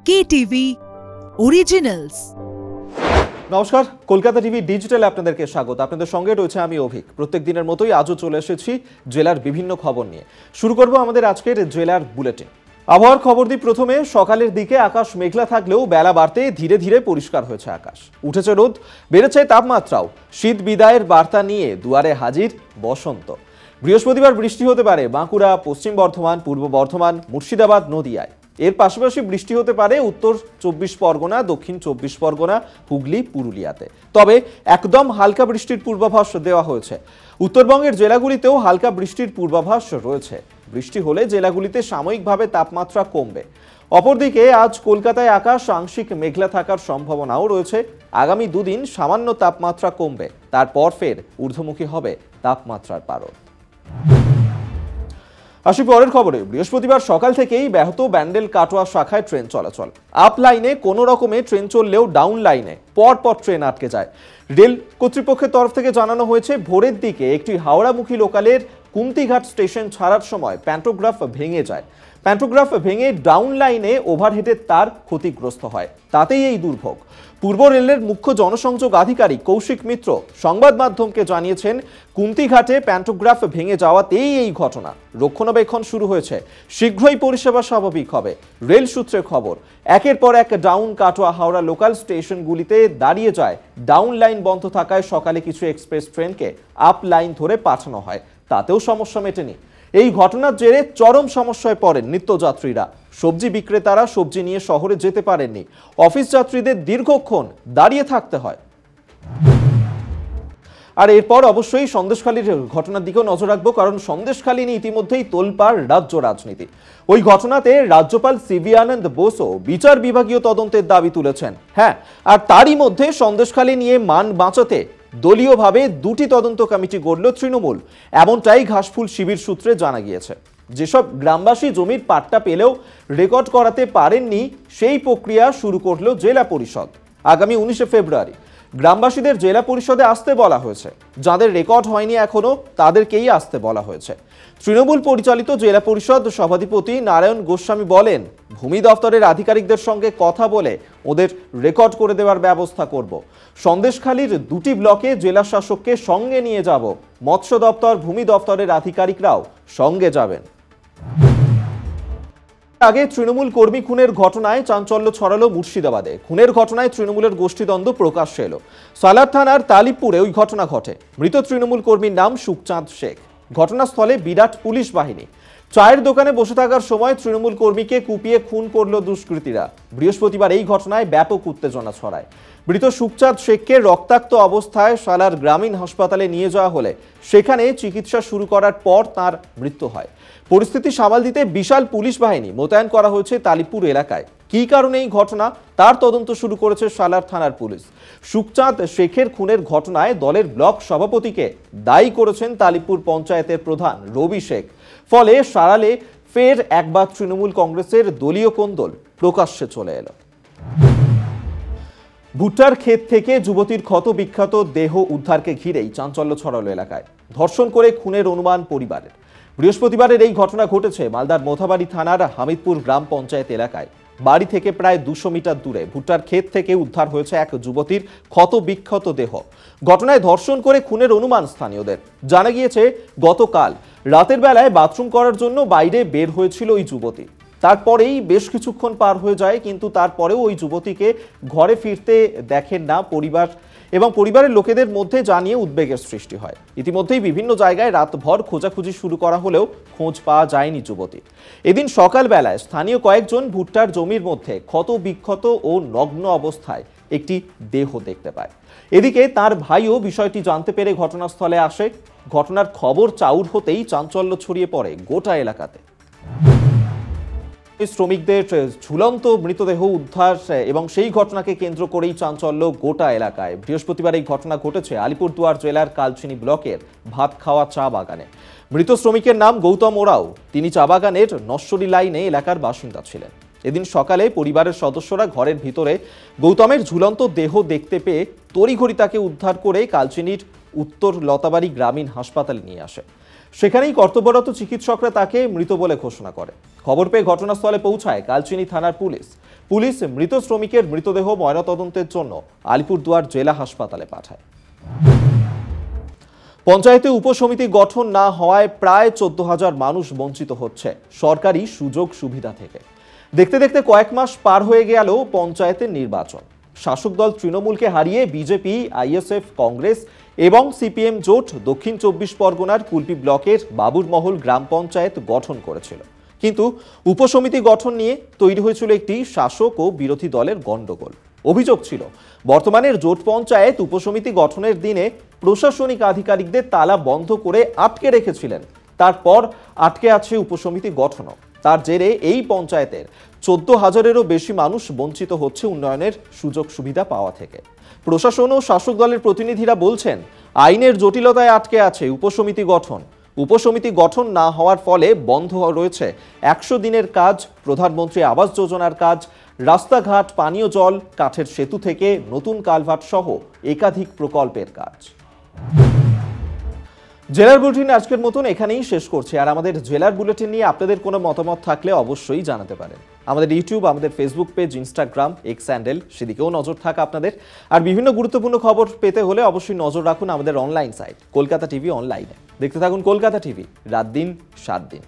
KTV Originals। নমস্কার, Kolkata TV ডিজিটালে আপনাদেরকে স্বাগত। আপনাদের সঙ্গে রয়েছে আমি অভিক। প্রত্যেক দিনের মতোই আজও চলে এসেছি জেলার বিভিন্ন খবর নিয়ে। শুরু করব আমাদের আজকের জেলার বুলেটিন। আবহাওয়ার খবর দিই প্রথমে। সকালের দিকে আকাশ মেঘলা থাকলেও বেলা বাড়তে ধীরে ধীরে পরিষ্কার হয়েছে আকাশ। উঠেছে রোদ, বেড়েছে তাপমাত্রাও। শীত বিদায়ের বার্তা নিয়ে দুয়ারে হাজির বসন্ত। বৃহস্পতিবার বৃষ্টি হতে পারে বাঁকুড়া, পশ্চিম বর্ধমান, পূর্ব বর্ধমান, মুর্শিদাবাদ, নদিয়ায়। এর পাশাপাশি বৃষ্টি হতে পারে উত্তর 24 পরগনা, দক্ষিণ 24 পরগনা, হুগলি, পুরুলিয়াতে। তবে একদম হালকা বৃষ্টির পূর্বাভাস দেওয়া হয়েছে। উত্তরবঙ্গের জেলাগুলিতেও হালকা বৃষ্টির পূর্বাভাস রয়েছে। বৃষ্টি হলে জেলাগুলিতে সাময়িকভাবে তাপমাত্রা কমবে। অপরদিকে আজ কলকাতায় আকাশ আংশিক মেঘলা থাকার সম্ভাবনাও রয়েছে। আগামী দুদিন সামান্য তাপমাত্রা কমবে, তারপর ফের ঊর্ধ্বমুখী হবে তাপমাত্রার পারদ। আসি পরের খবরে। বৃহস্পতিবার সকাল থেকেই ব্যাহত ব্যান্ডেল কাটোয়া শাখায় ট্রেন চলাচল। আপ লাইনে কোনো রকমে ট্রেন চললেও ডাউন লাইনে পরপর ট্রেন আটকে যায়। রেল কর্তৃপক্ষের তরফ থেকে জানানো হয়েছে, ভোরের দিকে একটি হাওড়ামুখী লোকালের কুমতিঘাট স্টেশন ছাড়ার সময় প্যান্টোগ্রাফ ভেঙে যায়। প্যান্টোগ্রাফ ভেঙে ডাউন লাইনে ওভারহেডের তার ক্ষতিগ্রস্ত হয়, তাতেই এই দুর্ভোগ। পূর্ব রেলের মুখ্য জনসংযোগ আধিকারিক কৌশিক মিত্র সংবাদ মাধ্যমকে জানিয়েছেন, কুমতিঘাটে প্যান্টোগ্রাফ ভেঙে যাওয়াতেই এই ঘটনা। রক্ষণাবেক্ষণ শুরু হয়েছে, শীঘ্রই পরিষেবা স্বাভাবিক হবে। রেল সূত্রে খবর, একের পর এক ডাউন কাটোয়া হাওড়া লোকাল স্টেশনগুলিতে দাঁড়িয়ে যায়। ডাউন লাইন বন্ধ থাকায় সকালে কিছু এক্সপ্রেস ট্রেনকে আপ লাইন ধরে পাঠানো হয়, তাতেও সমস্যা মেটেনি। এই ঘটনার জেরে চরম সমস্যায় পড়েন নিত্যযাত্রীরা। সবজি বিক্রেতারা সবজি নিয়ে শহরে যেতে পারেননি। অফিস যাত্রীদের দীর্ঘক্ষণ দাঁড়িয়ে থাকতে হয়। আর এরপর অবশ্যই সন্দেশখালীর ঘটনার দিকেও নজর রাখবো, কারণ সন্দেশখালী নিয়ে ইতিমধ্যেই তোলপাড় রাজ্য রাজনীতি। ওই ঘটনাতে রাজ্যপাল সিভি আনন্দ বোসও বিচার বিভাগীয় তদন্তের দাবি তুলেছেন। হ্যাঁ, আর তারই মধ্যে সন্দেশখালী নিয়ে মান বাঁচাতে দলীয়ভাবে দুটি তদন্ত কমিটি গড়ল তৃণমূল, এমনটাই ঘাসফুল শিবির সূত্রে জানা গিয়েছে। যেসব গ্রামবাসী জমির পাট্টা পেলেও রেকর্ড করাতে পারেননি, সেই প্রক্রিয়া শুরু করল জেলা পরিষদ। আগামী 19 ফেব্রুয়ারি গ্রামবাসীদের জেলা পরিষদে আসতে বলা হয়েছে। যাদের রেকর্ড হয়নি এখনো, তাদেরকেই আসতে বলা হয়েছে। তৃণমূল পরিচালিত জেলা পরিষদ সভাধিপতি নারায়ণ গোস্বামী বলেন, ভূমি দপ্তরের আধিকারিকদের সঙ্গে কথা বলে ওদের রেকর্ড করে দেওয়ার ব্যবস্থা করব। সন্দেশখালীর দুটি ব্লকে জেলা শাসককে সঙ্গে নিয়ে যাব। মৎস্য দপ্তর, ভূমি দপ্তরের আধিকারিকরাও সঙ্গে যাবেন। আগে তৃণমূল কর্মী খুনের ঘটনায় চাঞ্চল্য ছড়ালো মুর্শিদাবাদে। খুনের ঘটনায় তৃণমূলের গোষ্ঠীদ্বন্দ্ব প্রকাশ্যে এলো। সালার থানার তালিবপুরে ওই ঘটনা ঘটে। মৃত তৃণমূল কর্মীর নাম সুখচাঁদ শেখ। ঘটনাস্থলে বিরাট পুলিশ বাহিনী। চায়ের দোকানে বসে থাকার সময় তৃণমূল কর্মীকে কুপিয়ে খুন করল দুষ্কৃতীরা। বৃহস্পতিবার এই ঘটনায় ব্যাপক উত্তেজনা ছড়ায়। মৃত সুখচাঁদ শেখকে রক্তাক্ত অবস্থায় সালার গ্রামীণ হাসপাতালে নিয়ে যাওয়া হলে সেখানে চিকিৎসা শুরু করার পর তার মৃত্যু হয়। পরিস্থিতি সামাল দিতে বিশাল পুলিশ বাহিনী মোতায়েন করা হয়েছে তালিবপুর এলাকায়। কী কারণে এই ঘটনা, তার তদন্ত শুরু করেছে সালার থানার পুলিশ। সুখচাঁদ শেখের খুনের ঘটনায় দলের ব্লক সভাপতিকে দায়ী করেছেন তালিবপুর পঞ্চায়েতের প্রধান রবি শেখ। ফলে সারালে ফের একবার তৃণমূল কংগ্রেসের দলীয় কোন্দল প্রকাশ্যে চলে এলো। ভুট্টার ক্ষেত থেকে যুবতীর ক্ষত বিক্ষত দেহ উদ্ধারকে ঘিরেই চাঞ্চল্য ছড়ালো এলাকায়। ধর্ষণ করে খুনের অনুমান পরিবারের। বৃহস্পতিবারের এই ঘটনা ঘটেছে মালদার মোথাবাড়ি থানার হামিদপুর গ্রাম পঞ্চায়েত এলাকায়। বাড়ি থেকে প্রায় 200 মিটার দূরে ভুট্টার ক্ষেত থেকে উদ্ধার হয়েছে এক যুবতীর ক্ষত বিক্ষত দেহ। ঘটনায় ধর্ষণ করে খুনের অনুমান স্থানীয়দের। জানা গিয়েছে, গতকাল রাতের বেলায় বাথরুম করার জন্য বাইরে বের হয়েছিল ওই যুবতী। তারপরেই বেশ কিছুক্ষণ পার হয়ে যায়, কিন্তু তারপরেও ওই যুবতীকে ঘরে ফিরতে দেখেন না পরিবার এবং পরিবারের লোকেদের মধ্যে জানিয়ে উদ্বেগের সৃষ্টি হয়। ইতিমধ্যেই বিভিন্ন জায়গায় রাতভর খোঁজাখুঁজি শুরু করা হলেও খোঁজ পাওয়া যায়নি যুবতী। এদিন সকালবেলায় স্থানীয় কয়েকজন ভুট্টার জমির মধ্যে ক্ষত বিক্ষত ও নগ্ন অবস্থায় একটি দেহ দেখতে পায়। এদিকে তার ভাইও বিষয়টি জানতে পেরে ঘটনাস্থলে আসে। ঘটনার খবর চাউর হতেই চাঞ্চল্য ছড়িয়ে পড়ে গোটা এলাকাতে। শ্রমিকদের ঝুলন্ত মৃতদেহ উদ্ধার এবং সেই ঘটনাকে কেন্দ্র করেই চাঞ্চল্য গোটা এলাকায়। বৃহস্পতিবার এই ঘটনা ঘটেছে আলিপুরদুয়ার জেলার কালচিনি ব্লকের ভাত খাওয়া চা বাগানে। মৃত শ্রমিকের নাম গৌতম ওরাও। তিনি চা বাগানের নশ্বরী লাইনে এলাকার বাসিন্দা ছিলেন। এদিন সকালে পরিবারের সদস্যরা ঘরের ভিতরে গৌতমের ঝুলন্ত দেহ দেখতে পেয়ে তড়িঘড়ি তাকে উদ্ধার করে কালচিনির উত্তর লতাবাড়ি গ্রামীণ হাসপাতালে নিয়ে আসে। সেখানেই কর্তব্যরত চিকিৎসকরা তাকে মৃত বলে ঘোষণা করে। খবর পেয়ে ঘটনাস্থলে পৌঁছায় কালচিনি থানার পুলিশ মৃত শ্রমিকের মৃতদেহ ময়নাতদন্তের জন্য আলিপুরদুয়ার জেলা হাসপাতালে পাঠায়। পঞ্চায়েতে উপসমিতি গঠন না হওয়ায় প্রায় 14,000 মানুষ বঞ্চিত হচ্ছে সরকারি সুযোগ সুবিধা থেকে। দেখতে দেখতে কয়েক মাস পার হয়ে গেল পঞ্চায়েতের নির্বাচন। শাসক দল তৃণমূলকে হারিয়ে বিজেপি, আইএসএফ, কংগ্রেস এবং সিপিএম জোট দক্ষিণ 24 পরগনার কুলপি ব্লকের বাবুরমহল গ্রাম পঞ্চায়েত গঠন করেছিল। কিন্তু উপসমিতি গঠন নিয়ে তৈরি হয়েছিল একটি শাসক ও বিরোধী দলের গন্ডগোল। অভিযোগ ছিল বর্তমানের জোট পঞ্চায়েত উপসমিতি গঠনের দিনে প্রশাসনিক আধিকারিকদের তালা বন্ধ করে আটকে রেখেছিলেন। তারপর আটকে আছে উপসমিতি গঠনও। তার জেরে এই পঞ্চায়েতের 14,000-এরও বেশি মানুষ বঞ্চিত হচ্ছে উন্নয়নের সুযোগ সুবিধা পাওয়া থেকে। প্রশাসন ও শাসক দলের প্রতিনিধিরা বলছেন আইনের জটিলতায় আটকে আছে উপসমিতি গঠন। উপসমিতি গঠন না হওয়ার ফলে বন্ধ রয়েছে 100 দিনের কাজ, প্রধানমন্ত্রী আবাস যোজনার কাজ, রাস্তাঘাট, পানীয় জল, কাঠের সেতু থেকে নতুন কালভার্ট সহ একাধিক প্রকল্পের কাজ। জেলার বুলেটিন আজকের মতন এখানেই শেষ করছি। আর আমাদের জেলার বুলেটিন নিয়ে আপনাদের কোনো মতামত থাকলে অবশ্যই জানাতে পারেন। আমাদের ইউটিউব, আমাদের Facebook page, Instagram, x handle, সেদিকেও নজর থাকা আপনাদের। আর বিভিন্ন গুরুত্বপূর্ণ খবর পেতে হলে অবশ্যই নজর রাখুন আমাদের অনলাইন সাইট কলকাতা টিভি অনলাইনে। দেখতে থাকুন কলকাতা টিভি, রাত দিন 7 দিন।